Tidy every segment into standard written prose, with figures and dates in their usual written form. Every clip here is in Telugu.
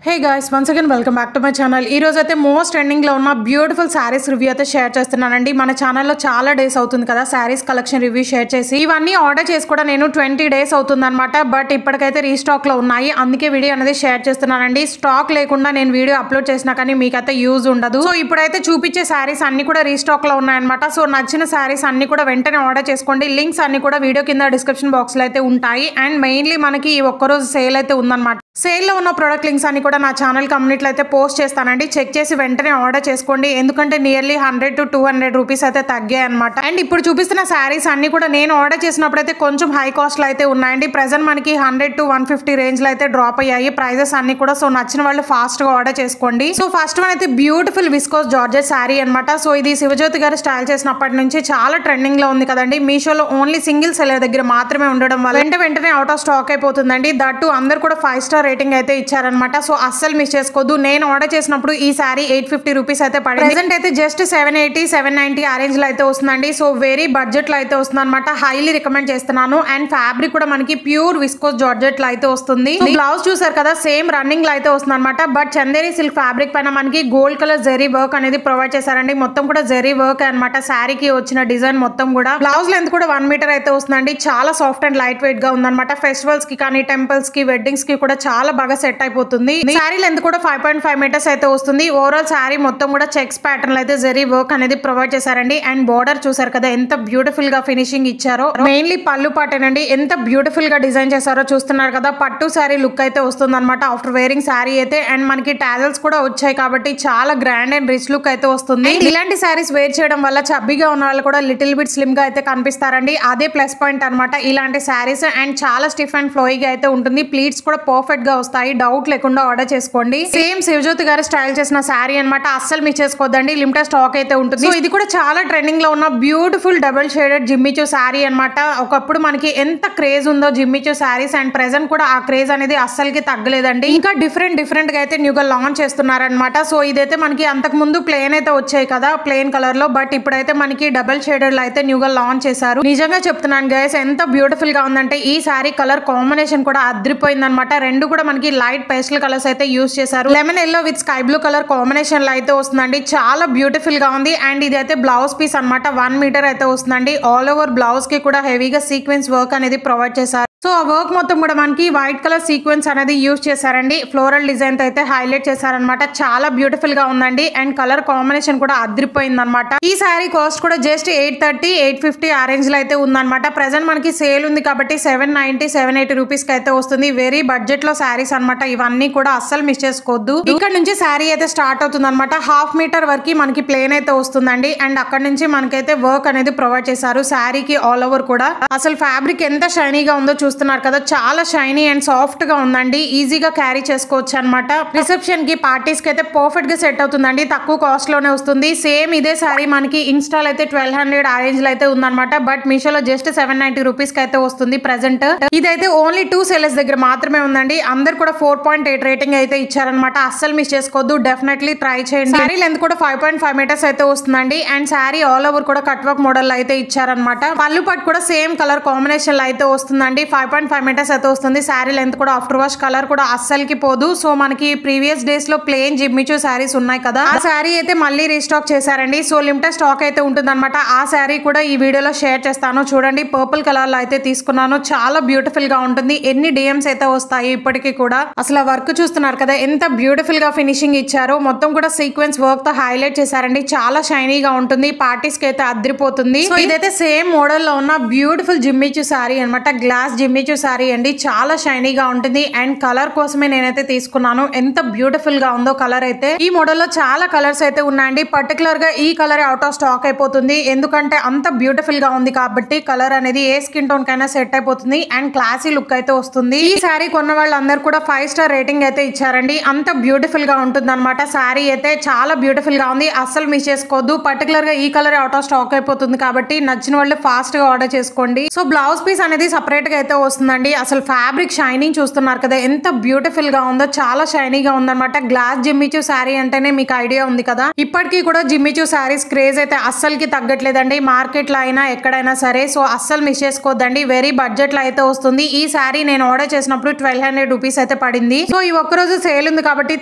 Hey guys, once again welcome back to my channel. ఈ రోజు అయితే మోస్ట్ ట్రెండింగ్ లో ఉన్న బ్యూటిఫుల్ సారీస్ రివ్యూ అయితే షేర్ చేస్తున్నానండి. మన ఛానల్లో చాలా డేస్ అవుతుంది కదా సారీస్ కలెక్షన్ రివ్యూ షేర్ చేసి. ఇవన్నీ ఆర్డర్ చేసి కూడా నేను 20 డేస్ అవుతుందన్నమాట. బట్ ఇప్పటికైతే రీస్టాక్ లో ఉన్నాయి. అందుకే వీడియో అనేది షేర్ చేస్తున్నానండి. స్టాక్ లేకుండా నేను వీడియో అప్లోడ్ చేసినా కానీ మీకైతే యూజ్ ఉండదు. సో ఇప్పుడైతే చూపించే సారీస్ అన్ని కూడా రీస్టాక్ లో ఉన్నాయన్నమాట. సో నచ్చిన సారీస్ అన్ని కూడా వెంటనే ఆర్డర్ చేసుకోండి. లింక్స్ అన్ని కూడా వీడియో కింద డిస్క్రిప్షన్ బాక్స్ లో అయితే ఉంటాయి. అండ్ మెయిన్లీ మనకి ఈ ఒక్కరోజు సేల్ అయితే ఉందన్నమాట. సేల్ లో ఉన్న ప్రొడక్ట్ లింక్స్ అన్ని కూడా నా ఛానల్ కమ్యూనిటీలో అయితే పోస్ట్ చేస్తానండి. చెక్ చేసి వెంటనే ఆర్డర్ చేసుకోండి. ఎందుకంటే నియర్లీ 100 to 200 రూపీస్ అయితే తగ్గాయి అనమాట. అండ్ ఇప్పుడు చూపిస్తున్న శారీస్ అన్ని కూడా నేను ఆర్డర్ చేసినప్పుడు అయితే కొంచెం హై కాస్ట్ లో అయితే ఉన్నాయండి. ప్రెసెంట్ మనకి 100 to 150 రేంజ్ లో అయితే డ్రాప్ అయ్యాయి ప్రైజెస్ అన్ని కూడా. సో నచ్చిన వాళ్ళు ఫాస్ట్ గా ఆర్డర్ చేసుకోండి. సో ఫస్ట్ వన్ అయితే బ్యూటిఫుల్ విస్కోస్ జార్జెట్ శారీ అనమాట. సో ఇది శివజ్యోతి గారు స్టైల్ చేసినప్పటి నుంచి చాలా ట్రెండింగ్ లో ఉంది కదండి. మీషోలో ఓన్లీ సింగిల్ సెల్లర్ దగ్గర మాత్రమే ఉండడం వల్ల వెంటనే అవుట్ ఆఫ్ స్టాక్ అయిపోతుందండి. దట్టు అందరు కూడా 5 స్టార్ రేటింగ్ అయితే ఇచ్చారనమాట. సో అస్సలు మిస్ చేసుకోవద్దు. నేను ఆర్డర్ చేసినప్పుడు ఈ సారీ 850 రూపీస్ అయితే పడింది. ప్రెసెంట్ అయితే జస్ట్ 780 790 ఆ రేంజ్ లో అయితే వస్తుందండి. సో వెరీ బడ్జెట్ లో అయితే వస్తుంది అనమాట. హైలీ రికమెండ్ చేస్తున్నాను. అండ్ ఫ్యాబ్రిక్ కూడా మనకి ప్యూర్ విస్కోస్ జార్జెట్ లో అయితే వస్తుంది. బ్లౌజ్ చూసారు కదా సేమ్ రన్నింగ్ లో అయితే వస్తుంది అనమాట. బట్ చందేరి సిల్క్ ఫ్యాబ్రిక్ పైన మనకి గోల్డ్ కలర్ జెరీ వర్క్ అనేది ప్రొవైడ్ చేశారండి. మొత్తం కూడా జెరీ వర్క్ అనమాట. శారీకి వచ్చిన డిజైన్ మొత్తం కూడా. బ్లౌజ్ లెంత్ కూడా 1 మీటర్ అయితే వస్తుందండి. చాలా సాఫ్ట్ అండ్ లైట్ వెయిట్ గా ఉందన్నమాట. ఫెస్టివల్స్ కి కానీ టెంపుల్స్ కి వెడ్డింగ్స్ కి కూడా చాలా బాగా సెట్ అయిపోతుంది. శారీ లెంత్ కూడా 5.5 మీటర్స్ అయితే వస్తుంది. ఓవరాల్ శారీ మొత్తం కూడా చెక్స్ ప్యాటర్న్ అయితే జెరీ వర్క్ అనేది ప్రొవైడ్ చేశారండి. అండ్ బోర్డర్ చూసారు కదా ఎంత బ్యూటిఫుల్ గా ఫినిషింగ్ ఇచ్చారో. మెయిన్లీ పళ్ళు పాటేనండి ఎంత బ్యూటిఫుల్ గా డిజైన్ చేశారో చూస్తున్నారు కదా. పట్టు శారీ లుక్ అయితే వస్తుంది అనమాట ఆఫ్టర్ వేరింగ్ శారీ అయితే. అండ్ మనకి టాజల్స్ కూడా వచ్చాయి కాబట్టి చాలా గ్రాండ్ అండ్ రిచ్ లుక్ అయితే వస్తుంది. ఇలాంటి శారీస్ వేర్ చేయడం వల్ల చబ్బీగా ఉన్న వాళ్ళు కూడా లిటిల్ బిట్ స్లిమ్ గా అయితే కనిపిస్తారండి. అదే ప్లస్ పాయింట్ అనమాట ఇలాంటి శారీస్. అండ్ చాలా స్టిఫ్ అండ్ ఫ్లోయిగా అయితే ఉంటుంది. ప్లీట్స్ కూడా పర్ఫెక్ట్ గా వస్తాయి. డౌట్ లేకుండా ఆర్డర్ చేసుకోండి. సేమ్ శివజ్యోతి గారు స్టైల్ చేసిన శారీ అనమాట. అస్సలు మిస్ చేసుకోవద్దండి. లిమిటెడ్ స్టాక్ అయితే ఉంటుంది. సో ఇది కూడా చాలా ట్రెండింగ్ లో ఉన్న beautiful double shaded Jimmy Choo sari అనమాట. ఒకప్పుడు మనకి ఎంత క్రేజ్ ఉందో జిమ్మిచూ శారీస్. అండ్ ప్రెసెంట్ కూడా ఆ క్రేజ్ అనేది అస్సలకి తగ్గలేదండి. ఇంకా డిఫరెంట్ గా అయితే న్యూగా లాంచ్ చేస్తున్నారనమాట. సో ఇదైతే మనకి అంతకు ముందు ప్లేన్ అయితే వచ్చాయి కదా ప్లేన్ కలర్ లో. బట్ ఇప్పుడైతే మనకి డబుల్ షేడెడ్ లో అయితే న్యూగా లాంచ్ చేశారు. నిజంగా చెప్తున్నాను గైస్ ఎంత బ్యూటిఫుల్ గా ఉందంటే ఈ శారీ కలర్ కాంబినేషన్ కూడా అద్రిపోయింది అనమాట. రెండు కూడా మనకి లైట్ పేస్టల్ కలర్స్ అయితే యూస్ చేశారు. Lemon yellow with sky blue colour combination లో అయితే వస్తుందండి. చాలా బ్యూటిఫుల్ గా ఉంది. అండ్ ఇది అయితే బ్లౌజ్ పీస్ అనమాట. 1 మీటర్ అయితే వస్తుందండి. ఆల్ ఓవర్ బ్లౌజ్ కి కూడా హెవీగా సీక్వెన్స్ వర్క్ అనేది ప్రొవైడ్ చేశారు. సో ఆ వర్క్ మొత్తం కూడా మనకి వైట్ కలర్ సీక్వెన్స్ అనేది యూజ్ చేశారండి. ఫ్లోరల్ డిజైన్ తో అయితే హైలైట్ చేశారనమాట. చాలా బ్యూటిఫుల్ గా ఉందండి. అండ్ కలర్ కాంబినేషన్ కూడా అదిరిపోయింది అనమాట. ఈ శారీ కాస్ట్ కూడా జస్ట్ 830 850 ఆ రేంజ్ లో అయితే ఉందన్నమాట. ప్రెసెంట్ మనకి సేల్ ఉంది కాబట్టి 790 780 రూపీస్ కి అయితే వస్తుంది. వెరీ బడ్జెట్ లో శారీస్ అనమాట. ఇవన్నీ కూడా అస్సలు మిస్ చేసుకోవద్దు. ఇక్కడ నుంచి శారీ అయితే స్టార్ట్ అవుతుంది అనమాట. 1/2 మీటర్ వరకు మనకి ప్లేన్ అయితే వస్తుందండి. అండ్ అక్కడ నుంచి మనకైతే వర్క్ అనేది ప్రొవైడ్ చేశారు శారీకి ఆల్ ఓవర్ కూడా. అసలు ఫ్యాబ్రిక్ ఎంత షైనీగా ఉందో చూస్తున్నారు కదా. చాలా షైనీ అండ్ సాఫ్ట్ గా ఉందండి. ఈజీగా క్యారీ చేసుకోవచ్చు అనమాట. రిసెప్షన్ కి పార్టీస్ కి అయితే పర్ఫెక్ట్ గా సెట్ అవుతుందండి. తక్కువ కాస్ట్ లోనే వస్తుంది. సేమ్ ఇదే శారీ మనకి ఇన్స్టాల్ అయితే 1200 ఆ రేంజ్ లో అయితే ఉందన్నమాట. బట్ మీషోలో జస్ట్ 790 రూపీస్ కి అయితే వస్తుంది ప్రెసెంట్. ఇదైతే ఓన్లీ 2 సెల్లర్స్ దగ్గర మాత్రమే ఉందండి. అందరు కూడా 4.8 రేటింగ్ అయితే ఇచ్చారనమాట. అస్సలు మిస్ చేసుకోవద్దు. డెఫినెట్లీ ట్రై చేయండి. శారీ లెంత్ కూడా 5.5 మీటర్స్ అయితే వస్తుందండి. అండ్ శారీ ఆల్ ఓవర్ కూడా కట్ వర్క్ మోడల్ లో అయితే ఇచ్చారనమాట. పళ్ళు పట్టు కూడా సేమ్ కలర్ కాంబినేషన్ లో అయితే వస్తుందండి. 5.5 మీటర్స్ అయితే వస్తుంది. శారీ లెంత్ కూడా ఆఫ్టర్ వాష్ కలర్ కూడా అస్సలకి పోదు. సో మనకి ప్రీవియస్ డేస్ లో ప్లేన్ జిమ్మిచూ శారీస్ ఉన్నాయి కదా ఆ శారీ అయితే మళ్ళీ రీస్టాక్ చేశారండి. సో లిమిటెడ్ స్టాక్ అయితే ఉంటుంది అనమాట. ఆ శారీ కూడా ఈ వీడియోలో షేర్ చేస్తాను చూడండి. పర్పుల్ కలర్ లో అయితే తీసుకున్నాను. చాలా బ్యూటిఫుల్ గా ఉంటుంది. ఎన్ని డిఎమ్స్ అయితే వస్తాయి ఇప్పటికీ కూడా. అసలు ఆ వర్క్ చూస్తున్నారు కదా ఎంత బ్యూటిఫుల్ గా ఫినిషింగ్ ఇచ్చారు. మొత్తం కూడా సీక్వెన్స్ వర్క్ తో హైలైట్ చేశారండి. చాలా షైనీగా ఉంటుంది. పార్టీస్ కి అయితే అద్రిపోతుంది. సో ఇదైతే సేమ్ మోడల్ లో ఉన్న బ్యూటిఫుల్ జిమ్మిచూ శారీ అనమాట. గ్లాస్ జిమ్మిచూ శారీ అండి. చాలా షైనీగా ఉంటుంది. అండ్ కలర్ కోసమే నేనైతే తీసుకున్నాను. ఎంత బ్యూటిఫుల్ గా ఉందో కలర్ అయితే. ఈ మోడల్ లో చాలా కలర్స్ అయితే ఉన్నాయండి. పర్టికులర్ గా ఈ కలర్ అవుట్ ఆఫ్ స్టాక్ అయిపోతుంది. ఎందుకంటే అంత బ్యూటిఫుల్ గా ఉంది కాబట్టి కలర్ అనేది ఏ స్కిన్ టోన్ కైనా సెట్ అయిపోతుంది. అండ్ క్లాసీ లుక్ అయితే వస్తుంది. ఈ శారీ కొన్న వాళ్ళందరూ కూడా 5 స్టార్ రేటింగ్ అయితే ఇచ్చారండి. అంత బ్యూటిఫుల్ గా ఉంటుంది అనమాట. శారీ అయితే చాలా బ్యూటిఫుల్ గా ఉంది. అస్సలు మిస్ చేసుకోవద్దు. పర్టికులర్ గా ఈ కలర్ అవుట్ ఆఫ్ స్టాక్ అయిపోతుంది కాబట్టి నచ్చిన వాళ్ళు ఫాస్ట్ గా ఆర్డర్ చేసుకోండి. సో బ్లౌజ్ పీస్ అనేది సపరేట్ గా అయితే అయితే వస్తుందండి. అసలు ఫ్యాబ్రిక్ షైనింగ్ చూస్తున్నారు కదా, ఎంత బ్యూటిఫుల్ గా ఉందో, చాలా షైనీగా ఉందన్నమాట. గ్లాస్ జిమ్మిచూ శారీ అంటేనే మీకు ఐడియా ఉంది కదా, ఇప్పటికీ కూడా జిమ్మిచూ శారీస్ క్రేజ్ అయితే అస్సలకి తగ్గట్లేదండి, మార్కెట్ లో అయినా ఎక్కడైనా సరే. సో అస్సలు మిస్ చేసుకోవద్దండి, వెరీ బడ్జెట్ లో అయితే వస్తుంది. ఈ శారీ నేను ఆర్డర్ చేసినప్పుడు 1200 రూపీస్ అయితే పడింది. సో ఈ ఒక్కరోజు సేల్ ఉంది కాబట్టి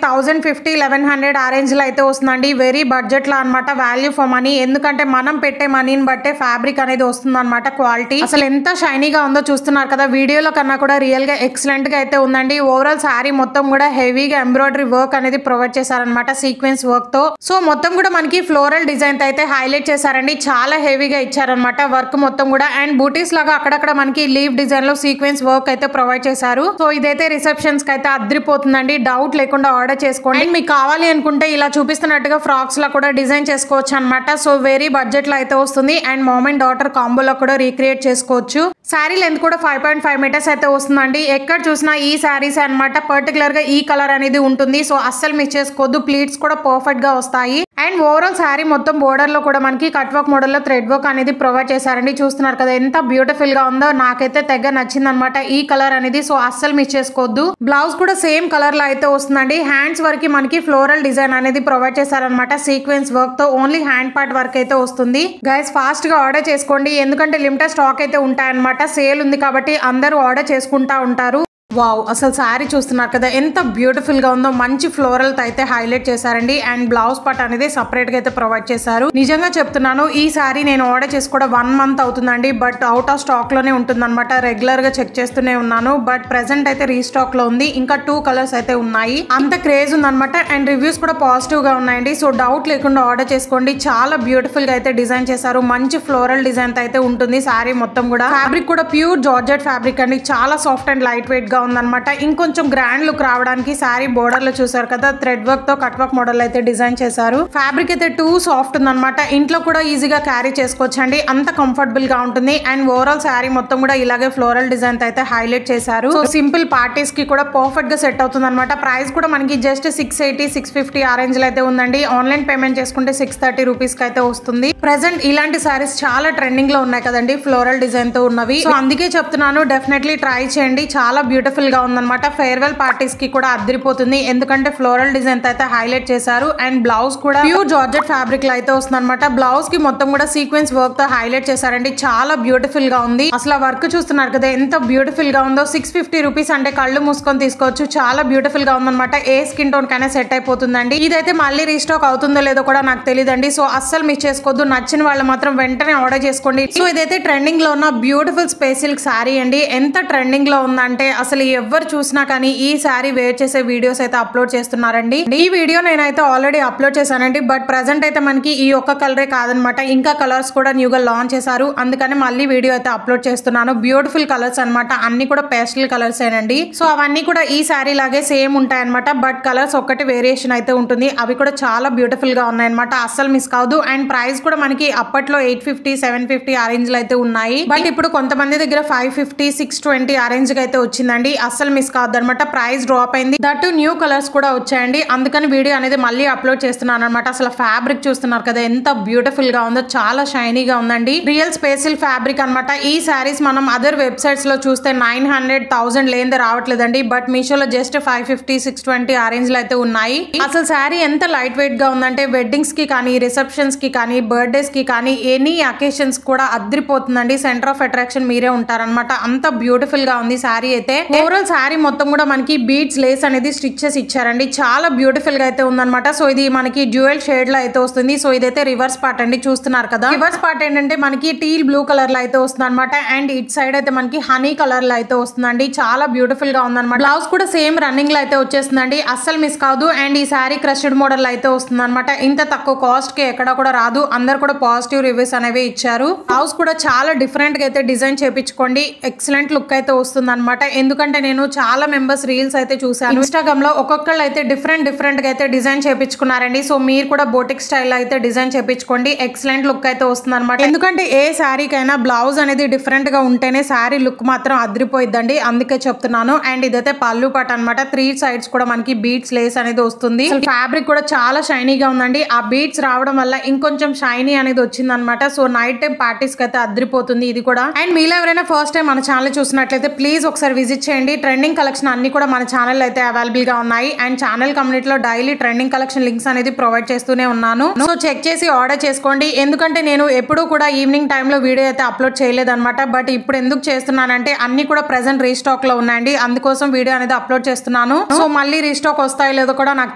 1050 1100 ఆ రేంజ్ లో అయితే వస్తుందండి. వెరీ బడ్జెట్ లో అనమాట, వాల్యూ ఫర్ మనీ. ఎందుకంటే మనం పెట్టే మనీని బట్టే ఫ్యాబ్రిక్ అనేది వస్తుంది అనమాట. క్వాలిటీ అసలు ఎంత షైనీగా ఉందో చూస్తున్నారు కదా, వీడియోలో కన్నా కూడా రియల్ గా ఎక్సలెంట్ గా అయితే ఉందండి. ఓవరాల్ శారీ మొత్తం కూడా హెవీగా ఎంబ్రాయిడరీ వర్క్ అనేది ప్రొవైడ్ చేశారనమాట, సీక్వెన్స్ వర్క్ తో. సో మొత్తం కూడా మనకి ఫ్లోరల్ డిజైన్ తో అయితే హైలైట్ చేశారండి, చాలా హెవీగా ఇచ్చారనమాట వర్క్ మొత్తం కూడా. అండ్ బూటీస్ లాగా అక్కడక్కడ మనకి లీవ్ డిజైన్ లో సీక్వెన్స్ వర్క్ అయితే ప్రొవైడ్ చేశారు. సో ఇదైతే రిసెప్షన్స్ కి అయితే అద్రిపోతుందండి, డౌట్ లేకుండా ఆర్డర్ చేసుకోండి. మీకు కావాలి అనుకుంటే ఇలా చూపిస్తున్నట్టుగా ఫ్రాక్స్ లా కూడా డిజైన్ చేసుకోవచ్చు అనమాట. సో వెరీ బడ్జెట్ లో అయితే వస్తుంది. అండ్ మామ్ అండ్ డాటర్ కాంబోలో కూడా రీక్రియేట్ చేసుకోవచ్చు. శారీ లెంత్ కూడా 5.5 మీటర్స్ అయితే వస్తుందండి. ఎక్కడ చూసినా ఈ శారీస్ అనమాట, పర్టికులర్ గా ఈ కలర్ అనేది ఉంటుంది. సో అస్సలు మిస్ చేసుకోవద్దు, ప్లీట్స్ కూడా పర్ఫెక్ట్ గా వస్తాయి. అండ్ ఓవరాల్ శారీ మొత్తం బోర్డర్ లో కూడా మనకి కట్ వర్క్ మోడల్ లో థ్రెడ్ వర్క్ అనేది ప్రొవైడ్ చేశారండి. చూస్తున్నారు కదా ఎంత బ్యూటిఫుల్ గా ఉందో, నాకైతే తెగ నచ్చింది అనమాట ఈ కలర్ అనేది. సో అస్సలు మిస్ చేసుకోవద్దు. బ్లౌజ్ కూడా సేమ్ కలర్ లో అయితే వస్తుందండి. హ్యాండ్స్ వరకు మనకి ఫ్లోరల్ డిజైన్ అనేది ప్రొవైడ్ చేశారనమాట, సీక్వెన్స్ వర్క్ తో. ఓన్లీ హ్యాండ్ పార్ట్ వర్క్ అయితే వస్తుంది. గైస్ ఫాస్ట్ గా ఆర్డర్ చేసుకోండి, ఎందుకంటే లిమిటెడ్ స్టాక్ అయితే ఉంటాయన్నమాట. సేల్ ఉంది కాబట్టి అందరూ ఆర్డర్ చేసుకుంటా ఉంటారు. వావ్, అసలు శారీ చూస్తున్నారు కదా ఎంత బ్యూటిఫుల్ గా ఉందో, మంచి ఫ్లోరల్ తో అయితే హైలైట్ చేశారండి. అండ్ బ్లౌజ్ పార్ట్ అనేది సపరేట్ గా అయితే ప్రొవైడ్ చేశారు. నిజంగా చెప్తున్నాను, ఈ శారీ నేను ఆర్డర్ చేసి కూడా 1 మంత్ అవుతుందండి, బట్ అవుట్ ఆఫ్ స్టాక్ లోనే ఉంటుంది అనమాట. రెగ్యులర్ గా చెక్ చేస్తూనే ఉన్నాను, బట్ ప్రెసెంట్ అయితే రీస్టాక్ లో ఉంది. ఇంకా 2 కలర్స్ అయితే ఉన్నాయి, అంత క్రేజ్ ఉందన్నమాట. అండ్ రివ్యూస్ కూడా పాజిటివ్ గా ఉన్నాయండి. సో డౌట్ లేకుండా ఆర్డర్ చేసుకోండి. చాలా బ్యూటిఫుల్ గా అయితే డిజైన్ చేశారు, మంచి ఫ్లోరల్ డిజైన్ తో అయితే ఉంటుంది శారీ మొత్తం కూడా. ఫ్యాబ్రిక్ కూడా ప్యూర్ జార్జెట్ ఫ్యాబ్రిక్ అండి, చాలా సాఫ్ట్ అండ్ లైట్ వెయిట్ గా ఉందన్నమాట. ఇంకొంచెం గ్రాండ్ లుక్ రావడానికి శారీ బోర్డర్ లో చూసారు కదా, థ్రెడ్ వర్క్ తో కట్ వర్క్ మోడల్ అయితే డిజైన్ చేశారు. ఫ్యాబ్రిక్ అయితే టూ సాఫ్ట్ ఉందన్నమాట, ఇంట్లో కూడా ఈజీగా క్యారీ చేసుకోవచ్చండి, అంత కంఫర్టబుల్ గా ఉంటుంది. అండ్ ఓవరాల్ శారీ మొత్తం కూడా ఇలాగే ఫ్లోరల్ డిజైన్ తో అయితే హైలైట్ చేశారు. సో సింపుల్ పార్టీస్ కి కూడా పర్ఫెక్ట్ గా సెట్ అవుతుంది అనమాట. ప్రైస్ కూడా మనకి జస్ట్ 680 650 ఆ రేంజ్ లో అయితే ఉందండి. ఆన్లైన్ పేమెంట్ చేసుకుంటే 630 రూపీస్ కి అయితే వస్తుంది. ప్రెసెంట్ ఇలాంటి శారీస్ చాలా ట్రెండింగ్ లో ఉన్నాయి కదండి, ఫ్లోరల్ డిజైన్ తో ఉన్నవి. సో అందుకే చెప్తున్నాను, డెఫినెట్లీ ట్రై చేయండి, చాలా బ్యూటిఫుల్ గా ఉందన్నమాట. ఫేర్వెల్ పార్టీస్ కి కూడా అదిరిపోతుంది, ఎందుకంటే ఫ్లోరల్ డిజైన్ తో అయితే హైలైట్ చేశారు. అండ్ బ్లౌజ్ కూడా ప్యూర్ జార్జెట్ ఫ్యాబ్రిక్ లో అయితే వస్తుంది అనమాట. బ్లౌజ్ కి మొత్తం కూడా సీక్వెన్స్ వర్క్ తో హైలైట్ చేశారండి, చాలా బ్యూటిఫుల్ గా ఉంది. అసలు వర్క్ చూస్తున్నారు కదా ఎంత బ్యూటిఫుల్ గా ఉందో. 650 రూపీస్ అంటే కళ్ళు మూసుకొని తీసుకోవచ్చు, చాలా బ్యూటిఫుల్ గా ఉందన్నమాట. ఏ స్కిన్ టోన్ కైనా సెట్ అయిపోతుందండి. ఇదైతే మళ్ళీ రీస్టాక్ అవుతుందో లేదో కూడా నాకు తెలియదండి. సో అస్సలు మిస్ చేసుకోవద్దు, నచ్చిన వాళ్ళు మాత్రం వెంటనే ఆర్డర్ చేసుకోండి. సో ఇదైతే ట్రెండింగ్ లో ఉన్న బ్యూటిఫుల్ స్పేస్ సిల్క్ శారీ అండి. ఎంత ట్రెండింగ్ లో ఉందంటే అసలు ఎవరు చూసినా కానీ ఈ శారీ వేర్ చేసే వీడియోస్ అయితే అప్లోడ్ చేస్తున్నారండి. ఈ వీడియో నేనైతే ఆల్రెడీ అప్లోడ్ చేశానండి, బట్ ప్రెసెంట్ అయితే మనకి ఈ ఒక్క కలరే కాదనమాట, ఇంకా కలర్స్ కూడా న్యూగా లాంచ్ చేశారు. అందుకని మళ్ళీ వీడియో అయితే అప్లోడ్ చేస్తున్నాను. బ్యూటిఫుల్ కలర్స్ అనమాట, అన్ని కూడా పేస్టల్ కలర్స్ ఏనండి. సో అవన్నీ కూడా ఈ శారీ లాగే సేమ్ ఉంటాయి అనమాట, బట్ కలర్స్ ఒక్కటి వేరియేషన్ అయితే ఉంటుంది. అవి కూడా చాలా బ్యూటిఫుల్ గా ఉన్నాయి అనమాట, అస్సలు మిస్ కావద్దు. అండ్ ప్రైస్ కూడా మనకి అప్పట్లో 850 750 ఆ రేంజ్ లో అయితే ఉన్నాయి, బట్ ఇప్పుడు కొంతమంది దగ్గర 550 620 ఆ రేంజ్ కి అయితే వచ్చిందండి. అస్సలు మిస్ కావద్దు అనమాట, ప్రైస్ డ్రాప్ అయింది. దట్ న్యూ కలర్స్ కూడా వచ్చాయండి, అందుకని వీడియో అనేది మళ్ళీ అప్లోడ్ చేస్తున్నాను అనమాట. అసలు ఫ్యాబ్రిక్ చూస్తున్నారు కదా ఎంత బ్యూటిఫుల్ గా ఉందో, చాలా షైనీగా ఉందండి. రియల్ స్పేసిల్ ఫ్యాబ్రిక్ అనమాట. ఈ శారీస్ మనం అదర్ వెబ్సైట్స్ లో చూస్తే 900 1000 లేనిదే రావట్లేదండి, బట్ మీషోలో జస్ట్ 550 620 ఆ రేంజ్ లో అయితే ఉన్నాయి. అసలు శారీ ఎంత లైట్ వెయిట్ గా ఉందంటే వెడ్డింగ్స్ కి కానీ, రిసెప్షన్స్ కి కానీ, బర్త్డేస్ కి కానీ, ఎనీ అకేషన్స్ కూడా అద్రిపోతుందండి. సెంటర్ ఆఫ్ అట్రాక్షన్ మీరే ఉంటారనమాట, అంత బ్యూటిఫుల్ గా ఉంది శారీ అయితే. ఓవరాల్ శారీ మొత్తం కూడా మనకి బీడ్స్ లేస్ అనేది స్టిచెస్ ఇచ్చారండి, చాలా బ్యూటిఫుల్ గా అయితే ఉందన్నమాట. సో ఇది మనకి డ్యూయల్ షేడ్ లో అయితే వస్తుంది. సో ఇదైతే రివర్స్ పార్ట్ అండి, చూస్తున్నారు కదా. రివర్స్ పార్ట్ ఏంటంటే మనకి టీల్ బ్లూ కలర్ లో అయితే వస్తుంది అనమాట. అండ్ ఇట్ సైడ్ అయితే మనకి హనీ కలర్ లో అయితే వస్తుందండి, చాలా బ్యూటిఫుల్ గా ఉందన్నమాట. బ్లౌజ్ కూడా సేమ్ రన్నింగ్ లో అయితే వచ్చేస్తుందండి, అస్సలు మిస్ కాదు. అండ్ ఈ శారీ క్రష్డ్ మోడల్ అయితే వస్తుంది అనమాట. ఇంత తక్కువ కాస్ట్ కి ఎక్కడ కూడా రాదు, అందరు కూడా పాజిటివ్ రివ్యూస్ అనేవి ఇచ్చారు. బ్లౌజ్ కూడా చాలా డిఫరెంట్ గా అయితే డిజైన్ చేపించుకోండి, ఎక్సలెంట్ లుక్ అయితే వస్తుంది అనమాట. ఎందుకంటే ఎందుకంటే నేను చాలా మెంబర్స్ రీల్స్ అయితే చూసాను ఇన్స్టాగ్రామ్ లో. ఒక్కొక్కళ్ళు అయితే డిఫరెంట్ గా అయితే డిజైన్ చేపించుకున్నారండి. సో మీరు కూడా బోటిక్ స్టైల్ అయితే డిజైన్ చేపించుకోండి. ఎక్సలెంట్ లుక్ అయితే వస్తుంది అనమాట. ఎందుకంటే ఏ శారీకైనా బ్లౌజ్ అనేది డిఫరెంట్ గా ఉంటేనే శారీ లుక్ మాత్రం అదిరిపోయిద్దండి. అందుకే చెప్తున్నాను. అండ్ ఇదైతే పళ్ళు పాట అనమాట. 3 సైడ్స్ కూడా మనకి బీట్స్ లేస్ అనేది వస్తుంది. ఫ్యాబ్రిక్ కూడా చాలా షైనీగా ఉందండి. ఆ బీట్స్ రావడం వల్ల ఇంకొంచెం షైనీ అనేది వచ్చింది అనమాట. సో నైట్ టైం పార్టీస్ కి అయితే అదిరిపోతుంది ఇది కూడా. అండ్ మీలో ఎవరైనా ఫస్ట్ టైం మన ఛానల్ చూసినట్లయితే ప్లీజ్ ఒకసారి విజిట్ చేయండి. ట్రెండింగ్ కలెక్షన్ అన్ని కూడా మన ఛానల్ అయితే అవైలబుల్ గా ఉన్నాయి. అండ్ ఛానల్ కమ్యూనిటీలో డైలీ ట్రెండింగ్ కలెక్షన్ లింక్స్ అనేది ప్రొవైడ్ చేస్తూనే ఉన్నాను. సో చెక్ చేసి ఆర్డర్ చేసుకోండి. ఎందుకంటే నేను ఎప్పుడూ కూడా ఈవినింగ్ టైంలో వీడియో అయితే అప్లోడ్ చేయలేదన్నమాట. బట్ ఇప్పుడు ఎందుకు చేస్తున్నానంటే అన్ని కూడా ప్రెసెంట్ రీస్టాక్ లో ఉన్నాయండి. అందుకోసం వీడియో అనేది అప్లోడ్ చేస్తున్నాను. సో మళ్ళీ రీస్టాక్ వస్తాయో లేదో కూడా నాకు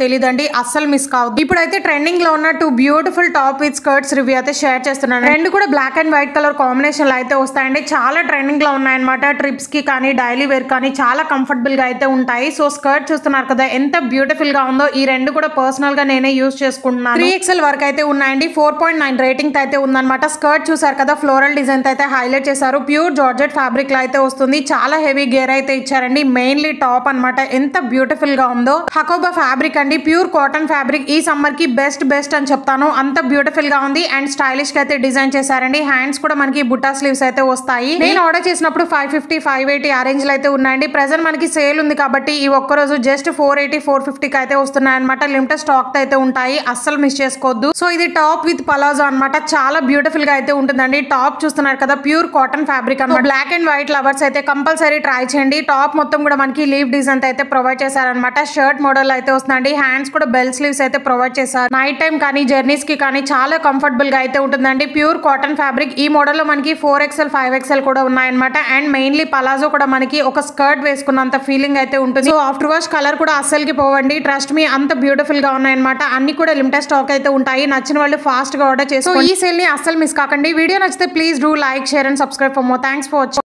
తెలియదండి. అస్సలు మిస్ కావద్దు. ఇప్పుడైతే ట్రెండింగ్ లో ఉన్న 2 beautiful top with skirts review అయితే షేర్ చేస్తున్నాను. రెండు కూడా black and white colour combination లో అయితే వస్తాయండి. చాలా ట్రెండింగ్ లో ఉన్నాయన్నమాట. ట్రిప్స్ కి కానీ డైలీ వేర్ కానీ చాలా కంఫర్టబుల్ గా అయితే ఉంటాయి. సో స్కర్ట్ చూస్తున్నారు కదా ఎంత బ్యూటిఫుల్ గా ఉందో. ఈ రెండు కూడా పర్సనల్ గా నేనే యూజ్ చేసుకుంటున్నాను. 3XL వరకు అయితే ఉన్నాయండి. 4.9 రేటింగ్ అయితే ఉందన్నమాట. స్కర్ట్ చూసారు కదా ఫ్లోరల్ డిజైన్ అయితే హైలైట్ చేశారు. ప్యూర్ జార్జెట్ ఫ్యాబ్రిక్ లో అయితే వస్తుంది. చాలా హెవీ గేర్ అయితే ఇచ్చారండి. మెయిన్లీ టాప్ అన్నమాట. ఎంత బ్యూటిఫుల్ గా ఉందో. హకోబా ఫ్యాబ్రిక్ అండి. Pure cotton fabric. ఈ సమ్మర్ కి బెస్ట్ అని చెప్తాను. అంత బ్యూటిఫుల్ గా ఉంది. అండ్ స్టైలిష్ గా అయితే డిజైన్ చేశారండి. హ్యాండ్స్ కూడా మనకి బుట్టా స్లీవ్స్ అయితే వస్తాయి. నేను ఆర్డర్ చేసినప్పుడు 550 580 ఆ రేంజ్ లో అయితే ఉన్నాయండి. ప్రెసెంట్ మనకి సేల్ ఉంది కాబట్టి ఈ ఒక్కరోజు జస్ట్ 480 450 కి అయితే వస్తున్నాయి అనమాట. లిమిటెడ్ స్టాక్ అయితే ఉంటాయి. అస్సలు మిస్ చేసుకోవద్దు. సో ఇది టాప్ విత్ పలాజో అనమాట. చాలా బ్యూటిఫుల్ గా అయితే ఉంటుందండి. టాప్ చూస్తున్నారు కదా ప్యూర్ కాటన్ ఫ్యాబ్రిక్ అన్నమాట. బ్లాక్ అండ్ వైట్ లవర్స్ అయితే కంపల్సరీ ట్రై చేయండి. టాప్ మొత్తం కూడా మనకి లీవ్ డిజైన్ అయితే ప్రొవైడ్ చేశారనమాట. షర్ట్ మోడల్ అయితే వస్తుందండి. హ్యాండ్స్ కూడా బెల్ స్లీవ్స్ అయితే ప్రొవైడ్ చేశారు. నైట్ టైం కానీ జర్నీస్ కి కానీ చాలా కంఫర్టబుల్ గా అయితే ఉంటుందండి. Pure cotton fabric. ఈ మోడల్ లో మనకి 4XL 5XL కూడా ఉన్నాయన్నమాట. అండ్ మెయిన్లీ పలాజో కూడా మనకి ఒక స్కర్ట్ వేసుకున్నంత ఫీలింగ్ అయితే ఉంటుంది. సో ఆఫ్టర్ వాష్ కలర్ కూడా అస్సలకి పోవండి. ట్రస్ట్ మీ అంత బ్యూటిఫుల్ గా ఉన్నాయన్నమాట. అన్ని కూడా లిమిటెడ్ స్టాక్ అయితే ఉంటాయి. నచ్చిన వాళ్ళు ఫాస్ట్ గా ఆర్డర్ చేసుకోండి. ఈ సేల్ ని అస్సలు మిస్ కాకండి. వీడియో నచ్చితే please do like share and subscribe for more. Thanks for watching.